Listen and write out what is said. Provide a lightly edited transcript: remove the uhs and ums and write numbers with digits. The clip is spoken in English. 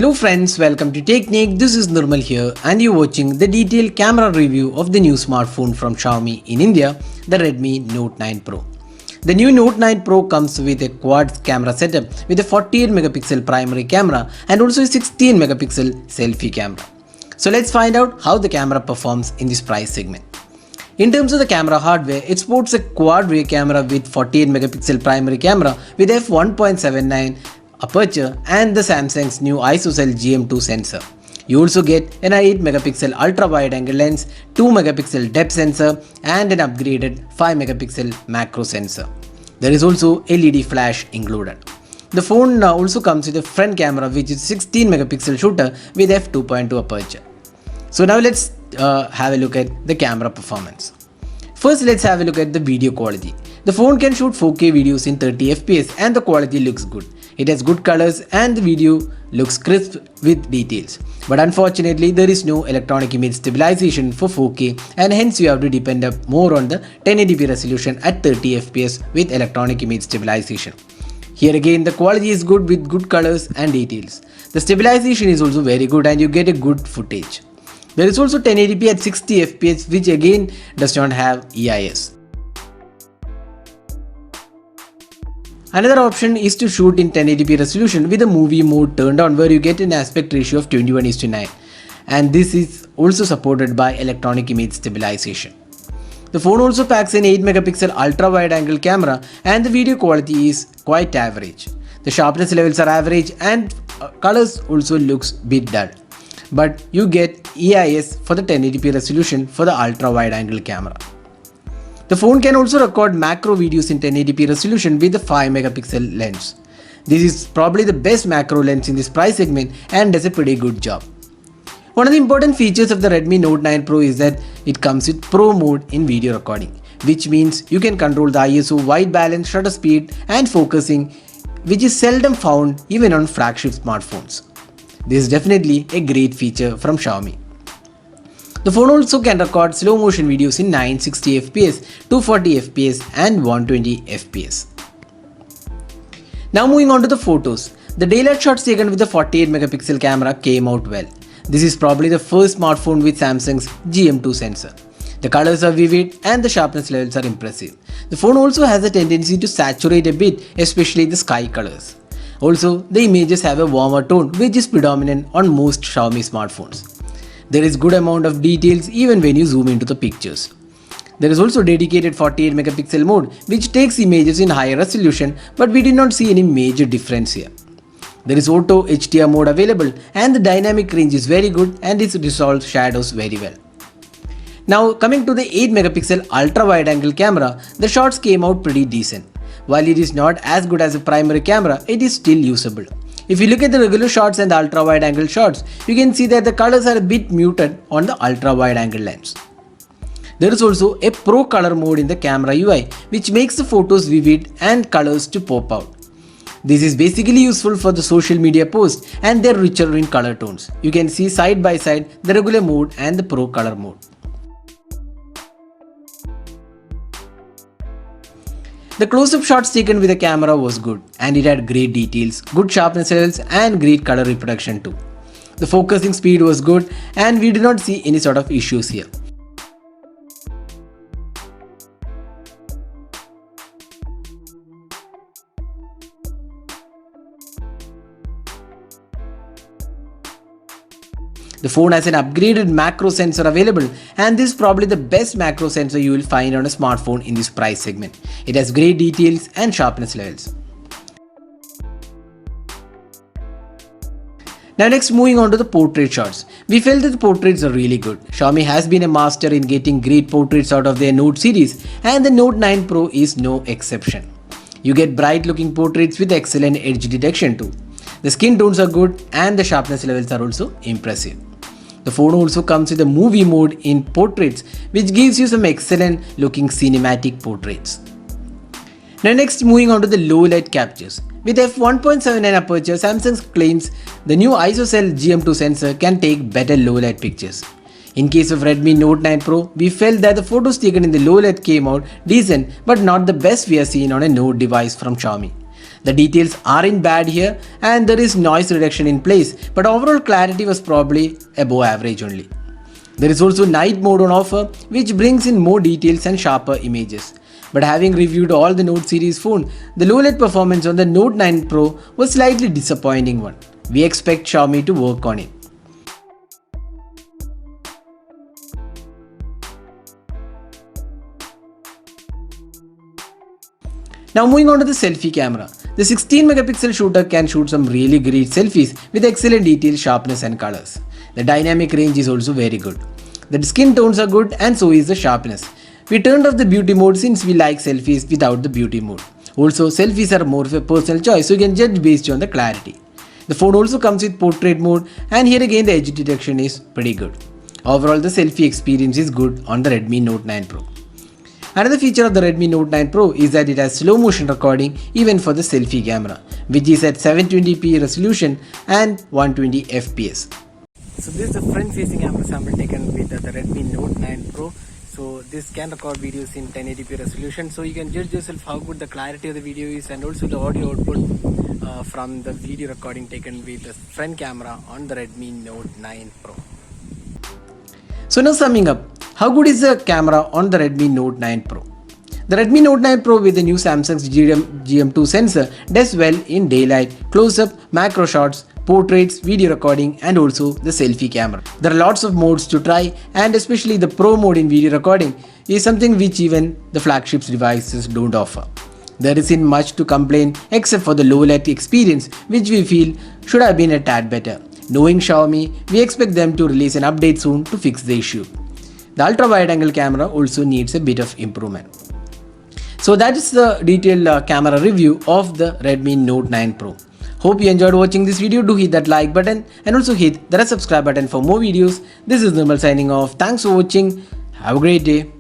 Hello friends, welcome to Technique. This is Nirmal here and you're watching the detailed camera review of the new smartphone from Xiaomi in India, the Redmi Note 9 Pro. The new Note 9 Pro comes with a quad camera setup with a 48 megapixel primary camera and also a 16 megapixel selfie camera. So let's find out how the camera performs in this price segment. In terms of the camera hardware, it sports a quad rear camera with 48 megapixel primary camera with f1.79 aperture and the Samsung's new ISOCELL GM2 sensor. You also get an 8 megapixel ultra wide angle lens, 2 megapixel depth sensor and an upgraded 5 megapixel macro sensor. There is also LED flash included. The phone also comes with a front camera which is 16 megapixel shooter with f2.2 aperture. So now let's have a look at the camera performance. First, let's have a look at the video quality. The phone can shoot 4K videos in 30 fps and the quality looks good. It has good colors and the video looks crisp with details. But unfortunately, there is no electronic image stabilization for 4K and hence you have to depend more on the 1080p resolution at 30 fps with electronic image stabilization. Here again, the quality is good with good colors and details. The stabilization is also very good and you get a good footage. There is also 1080p at 60 fps which again does not have EIS. Another option is to shoot in 1080p resolution with the movie mode turned on where you get an aspect ratio of 21:9 and this is also supported by electronic image stabilization. The phone also packs an 8 megapixel ultra wide angle camera and the video quality is quite average. The sharpness levels are average and colors also looks bit dull. But you get EIS for the 1080p resolution for the ultra wide angle camera. The phone can also record macro videos in 1080p resolution with the 5 megapixel lens. This is probably the best macro lens in this price segment and does a pretty good job. One of the important features of the Redmi Note 9 Pro is that it comes with Pro mode in video recording, which means you can control the ISO, white balance, shutter speed and focusing, which is seldom found even on flagship smartphones. This is definitely a great feature from Xiaomi. The phone also can record slow motion videos in 960 fps, 240 fps and 120 fps. Now moving on to the photos. The daylight shots taken with the 48 megapixel camera came out well. This is probably the first smartphone with Samsung's GM2 sensor. The colors are vivid and the sharpness levels are impressive. The phone also has a tendency to saturate a bit, especially the sky colors. Also, the images have a warmer tone which is predominant on most Xiaomi smartphones. There is good amount of details even when you zoom into the pictures. There is also dedicated 48 megapixel mode which takes images in higher resolution, but we did not see any major difference here. There is auto HDR mode available and the dynamic range is very good and it resolves shadows very well. Now coming to the 8 megapixel ultra wide angle camera, the shots came out pretty decent. While it is not as good as a primary camera, it is still usable. If you look at the regular shots and the ultra wide angle shots, you can see that the colors are a bit muted on the ultra wide angle lens. There is also a pro color mode in the camera UI which makes the photos vivid and colors to pop out. This is basically useful for the social media posts and they're richer in color tones. You can see side by side the regular mode and the pro color mode. The close-up shots taken with the camera was good and it had great details, good sharpness levels and great color reproduction too. The focusing speed was good and we did not see any sort of issues here. The phone has an upgraded macro sensor available and this is probably the best macro sensor you will find on a smartphone in this price segment. It has great details and sharpness levels. Now next moving on to the portrait shots. We felt that the portraits are really good. Xiaomi has been a master in getting great portraits out of their Note series and the Note 9 Pro is no exception. You get bright looking portraits with excellent edge detection too. The skin tones are good and the sharpness levels are also impressive. The phone also comes with a movie mode in portraits which gives you some excellent looking cinematic portraits. Now next moving on to the low light captures. With f1.79 aperture, Samsung claims the new ISOCELL GM2 sensor can take better low light pictures. In case of Redmi Note 9 Pro, we felt that the photos taken in the low light came out decent but not the best we have seen on a Note device from Xiaomi. The details aren't bad here and there is noise reduction in place, but overall clarity was probably above average only. There is also night mode on offer, which brings in more details and sharper images. But having reviewed all the Note series phone, the low light performance on the Note 9 Pro was slightly disappointing one. We expect Xiaomi to work on it. Now moving on to the selfie camera. The 16 megapixel shooter can shoot some really great selfies with excellent detail, sharpness and colors. The dynamic range is also very good. The skin tones are good and so is the sharpness. We turned off the beauty mode since we like selfies without the beauty mode. Also, selfies are more of a personal choice, so you can judge based on the clarity. The phone also comes with portrait mode, and here again the edge detection is pretty good. Overall, the selfie experience is good on the Redmi Note 9 Pro. Another feature of the Redmi Note 9 Pro is that it has slow motion recording even for the selfie camera, which is at 720p resolution and 120 fps. So this is the front facing camera sample taken with the Redmi Note 9 Pro. So this can record videos in 1080p resolution, so you can judge yourself how good the clarity of the video is and also the audio output from the video recording taken with the front camera on the Redmi Note 9 Pro. So now summing up, how good is the camera on the Redmi Note 9 Pro? The Redmi Note 9 Pro with the new Samsung's GM2 sensor does well in daylight, close-up, macro shots, portraits, video recording and also the selfie camera. There are lots of modes to try and especially the Pro mode in video recording is something which even the flagship devices don't offer. There isn't much to complain except for the low light experience which we feel should have been a tad better. Knowing Xiaomi, we expect them to release an update soon to fix the issue. The ultra wide angle camera also needs a bit of improvement. So that is the detailed camera review of the Redmi Note 9 Pro. Hope you enjoyed watching this video. Do hit that like button and also hit the subscribe button for more videos. This is Nirmal signing off. Thanks for watching. Have a great day.